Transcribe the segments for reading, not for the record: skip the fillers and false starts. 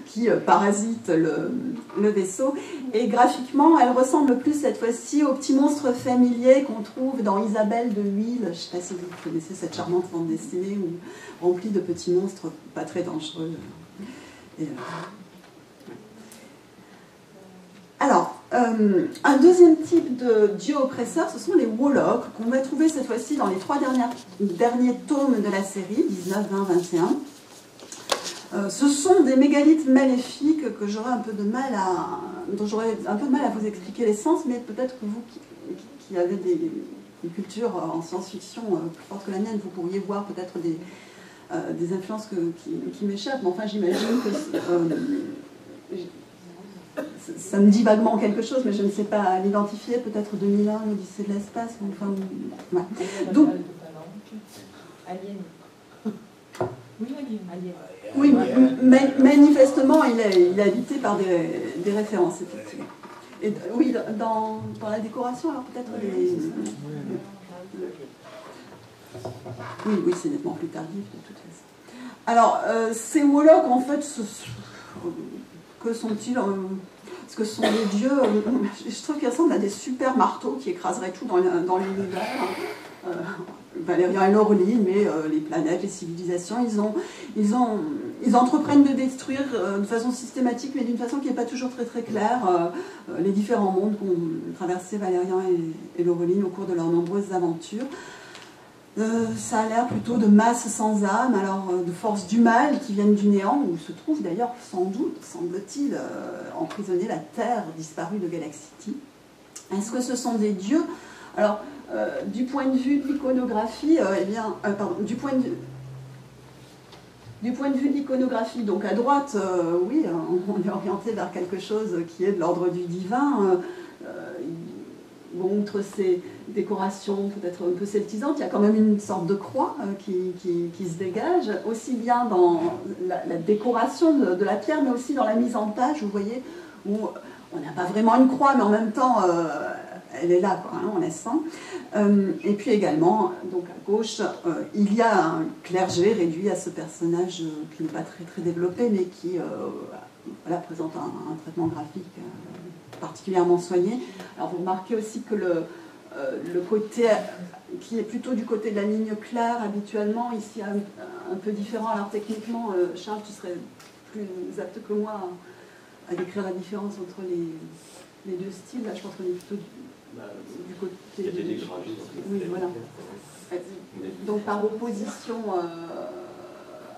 qui parasite le vaisseau. Et graphiquement, elle ressemble plus cette fois-ci au petit monstre familier qu'on trouve dans Isabelle de Huil. Je ne sais pas si vous connaissez cette charmante bande dessinée remplie de petits monstres pas très dangereux. Alors, un deuxième type de dieux oppresseurs, ce sont les Wolok, qu'on va trouver cette fois-ci dans les 3 derniers tomes de la série, 19, 20, 21. Ce sont des mégalithes maléfiques dont j'aurais un peu de mal à vous expliquer l'essence, mais peut-être que vous qui avez des cultures en science-fiction plus fortes que la mienne, vous pourriez voir peut-être des influences qui m'échappent, mais enfin j'imagine que ça me dit vaguement quelque chose, mais je ne sais pas l'identifier, peut-être 2001, l'Odyssée de l'espace, enfin... Ouais. Donc... Alien. Oui, Alien. Oui, manifestement, il est habité par des références, effectivement. Et, oui, dans la décoration, alors peut-être Oui, c'est nettement plus tardif, de toute façon. Alors, ces Wolok, en fait, que sont-ils Parce que ce sont des dieux, je trouve qu'ils ressemblent à des super marteaux qui écraseraient tout dans l'univers. Valérian et Laureline, mais les planètes, les civilisations, ils entreprennent de détruire de façon systématique, mais d'une façon qui n'est pas toujours très très claire, les différents mondes qu'ont traversé Valérian et Laureline au cours de leurs nombreuses aventures. Ça a l'air plutôt de masse sans âme, alors de forces du mal qui viennent du néant, où se trouve d'ailleurs, sans doute, semble-t-il, emprisonnée la Terre disparue de Galaxity. Est-ce que ce sont des dieux? Alors, du point de vue de l'iconographie, du point de vue de l'iconographie, donc à droite, oui, on est orienté vers quelque chose qui est de l'ordre du divin. Outre ces décorations peut-être un peu celtisantes, il y a quand même une sorte de croix qui se dégage, aussi bien dans la décoration de la pierre, mais aussi dans la mise en page, vous voyez, où on n'a pas vraiment une croix, mais en même temps, elle est là, quoi, hein, on la sent. Et puis également, donc à gauche, il y a un clergé réduit à ce personnage qui n'est pas très, très développé, mais qui voilà, présente un traitement graphique particulièrement soigné. Alors vous remarquez aussi que le côté qui est plutôt du côté de la ligne claire habituellement, ici un peu différent. Alors techniquement, Charles, tu serais plus apte que moi à décrire la différence entre les deux styles. Là, je pense qu'on est plutôt du côté... Il y a des dégradations. Oui, voilà. Donc par opposition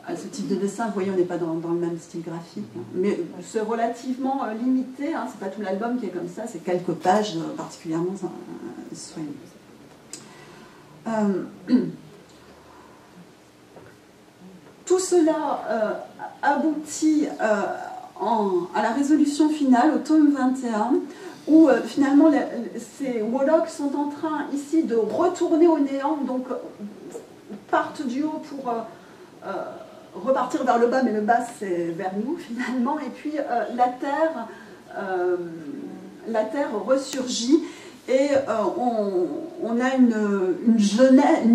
à ce type de dessin, vous voyez, on n'est pas dans le même style graphique. Hein. Mais c'est relativement limité, hein, c'est pas tout l'album qui est comme ça, c'est quelques pages particulièrement soignées. Tout cela aboutit à la résolution finale, au tome 21, où finalement ces Wolok sont en train ici de retourner au néant, donc partent du haut pour repartir vers le bas, mais le bas c'est vers nous finalement, et puis la Terre ressurgit, et on a une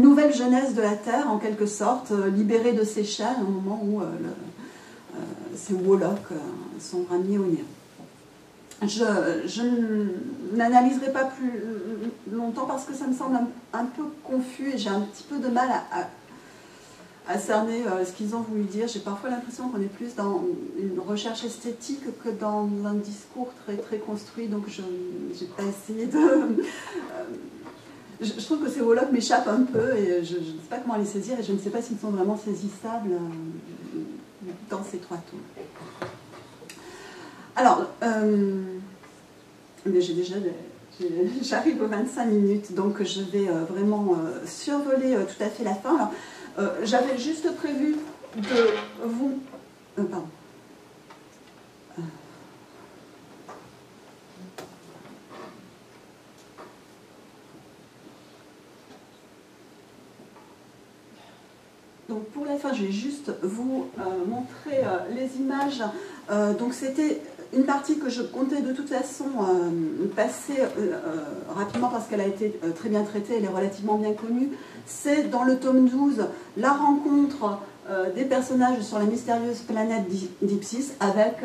nouvelle jeunesse de la Terre, en quelque sorte, libérée de ses chaînes au moment où ces Wolok sont ramenés au néant. Je n'analyserai pas plus longtemps parce que ça me semble un peu confus et j'ai un petit peu de mal à cerner ce qu'ils ont voulu dire. J'ai parfois l'impression qu'on est plus dans une recherche esthétique que dans un discours très, très construit, donc je n'ai pas essayé de... je trouve que ces Wolok m'échappent un peu et je ne sais pas comment les saisir et je ne sais pas s'ils sont vraiment saisissables dans ces 3 tomes. Alors, j'arrive aux 25 minutes, donc je vais vraiment survoler tout à fait la fin. Alors, j'avais juste prévu de vous... pardon. Donc pour la fin, je vais juste vous montrer les images. Donc c'était une partie que je comptais de toute façon passer rapidement parce qu'elle a été très bien traitée, elle est relativement bien connue. C'est dans le tome 12, la rencontre des personnages sur la mystérieuse planète d'Ipsis avec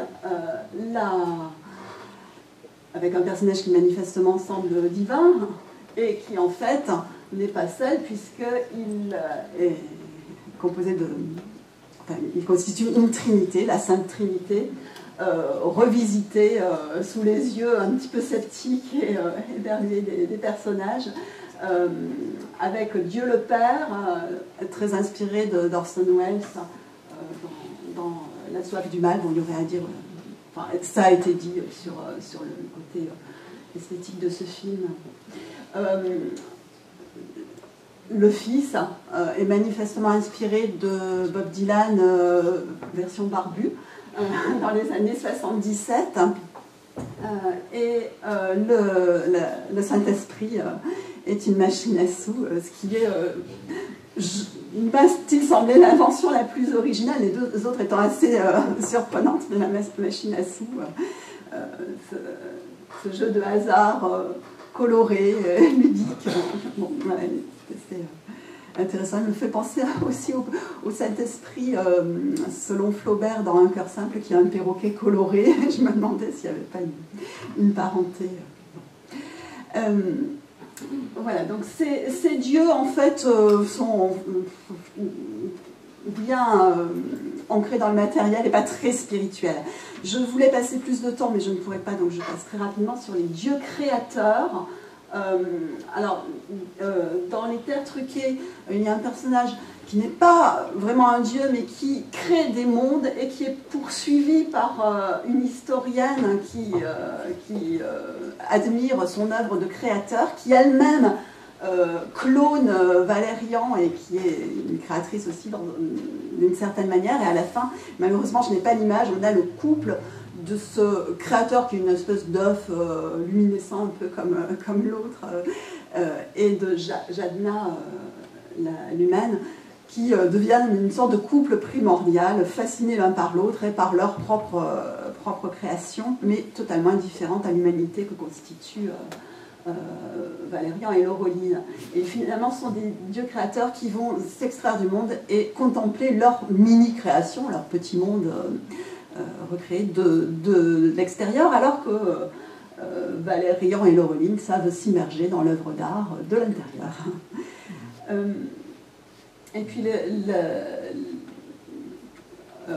avec un personnage qui manifestement semble divin et qui en fait n'est pas seul puisqu'il est composé de... Enfin, il constitue une trinité, la Sainte Trinité, revisitée sous les yeux un petit peu sceptiques et éberlués des personnages, avec Dieu le Père, très inspiré d'Orson Welles dans La soif du mal. Bon, il y aurait à dire... Enfin, ça a été dit sur le côté esthétique de ce film. Le Fils est manifestement inspiré de Bob Dylan, version barbu, dans les années 77. Et le Saint-Esprit est une machine à sous, ce qui est, m'a-t-il semblé, l'invention la plus originale, les deux autres étant assez surprenantes, mais la machine à sous, ce jeu de hasard coloré, ludique, bon, ouais, c'est intéressant. Il me fait penser aussi au Saint-Esprit, selon Flaubert, dans Un cœur simple, qui a un perroquet coloré. Je me demandais s'il n'y avait pas une parenté. Voilà, donc ces dieux, en fait, sont bien ancrés dans le matériel et pas très spirituels. Je voulais passer plus de temps, mais je ne pourrais pas, donc je passe très rapidement sur les dieux créateurs. Dans les Terres truquées, il y a un personnage qui n'est pas vraiment un dieu, mais qui crée des mondes et qui est poursuivi par une historienne qui admire son œuvre de créateur, qui elle-même clone Valérian et qui est une créatrice aussi d'une certaine manière. Et à la fin, malheureusement, je n'ai pas l'image, on a le couple de ce créateur qui est une espèce d'œuf luminescent, un peu comme l'autre, et de Jadna, l'humaine, qui deviennent une sorte de couple primordial, fascinés l'un par l'autre et par leur propre création, mais totalement indifférente à l'humanité que constituent Valérian et Laureline. Et finalement, ce sont des dieux créateurs qui vont s'extraire du monde et contempler leur mini-création, leur petit monde recréé de l'extérieur, alors que Valérian et Laureline savent s'immerger dans l'œuvre d'art de l'intérieur. Et puis,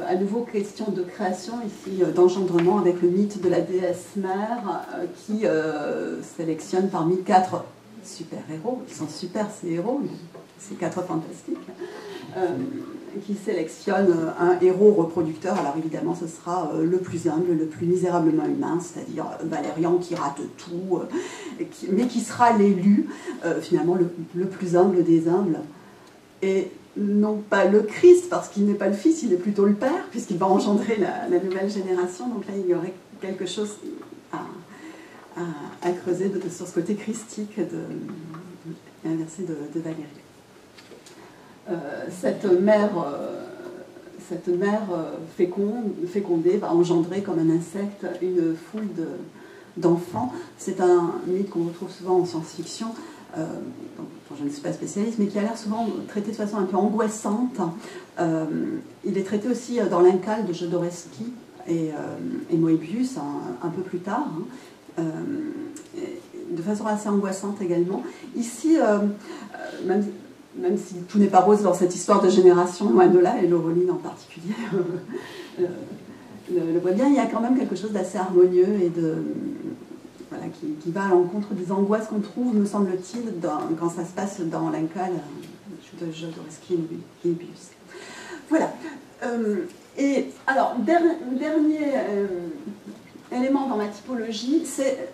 à nouveau, question de création, ici, d'engendrement avec le mythe de la déesse mère qui sélectionne parmi 4 super-héros. Ils sont super, ces héros, ces 4 fantastiques. Qui sélectionne un héros reproducteur. Alors évidemment, ce sera le plus humble, le plus misérablement humain, c'est-à-dire Valérian qui rate tout, mais qui sera l'élu, finalement, le plus humble des humbles. Et non pas le Christ, parce qu'il n'est pas le Fils, il est plutôt le Père, puisqu'il va engendrer la nouvelle génération. Donc là, il y aurait quelque chose à creuser sur ce côté christique inversé de Valérian. Cette mère fécondée va engendrer comme un insecte une foule d'enfants. C'est un mythe qu'on retrouve souvent en science-fiction, dont je ne suis pas spécialiste, mais qui a l'air souvent traité de façon un peu angoissante. Il est traité aussi dans l'Incal de Jodorowsky et Moebius un peu plus tard, de façon assez angoissante également. Ici, même si tout n'est pas rose dans cette histoire de génération, loin de là, et Laureline en particulier le voit bien, il y a quand même quelque chose d'assez harmonieux et voilà, qui va à l'encontre des angoisses qu'on trouve, me semble-t-il, quand ça se passe dans l'Incal de Jodorowsky et Moebius. Voilà. Et alors, dernier élément dans ma typologie, c'est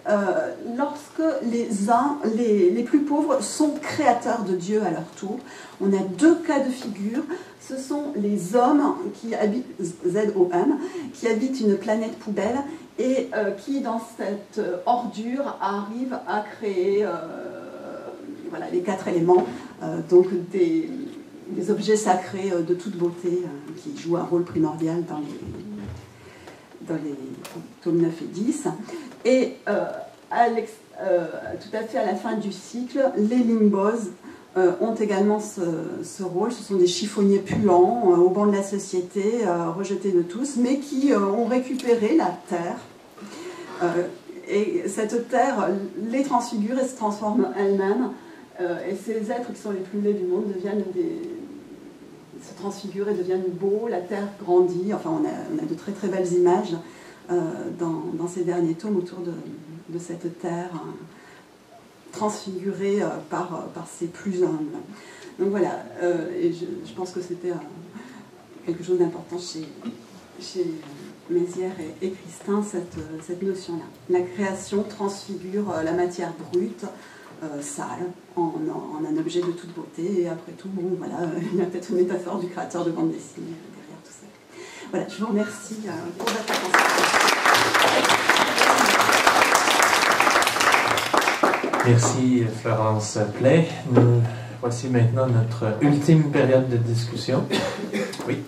lorsque les plus pauvres sont créateurs de Dieu à leur tour. On a 2 cas de figure. Ce sont les hommes qui habitent, ZOM, qui habitent une planète poubelle et qui, dans cette ordure, arrivent à créer voilà, les 4 éléments, donc des objets sacrés de toute beauté qui jouent un rôle primordial dans les tomes 9 et 10. Et tout à fait à la fin du cycle, les limbos ont également ce rôle. Ce sont des chiffonniers puants, au banc de la société, rejetés de tous, mais qui ont récupéré la terre. Et cette terre les transfigure et se transforme elle-même. Et ces êtres qui sont les plus laids du monde se transfigurent et deviennent beaux. La terre grandit. Enfin, on a de très très belles images dans ces derniers tomes autour de cette terre transfigurée par ses plus humbles. Donc voilà, et je pense que c'était quelque chose d'important chez Mézières et Christin, cette notion-là. La création transfigure la matière brute, sale, en un objet de toute beauté, et après tout, bon, voilà, il y a peut-être une métaphore du créateur de bande dessinée derrière tout ça. Voilà, je vous remercie pour votre attention. Merci Florence Play. Nous voici maintenant notre ultime période de discussion. Oui.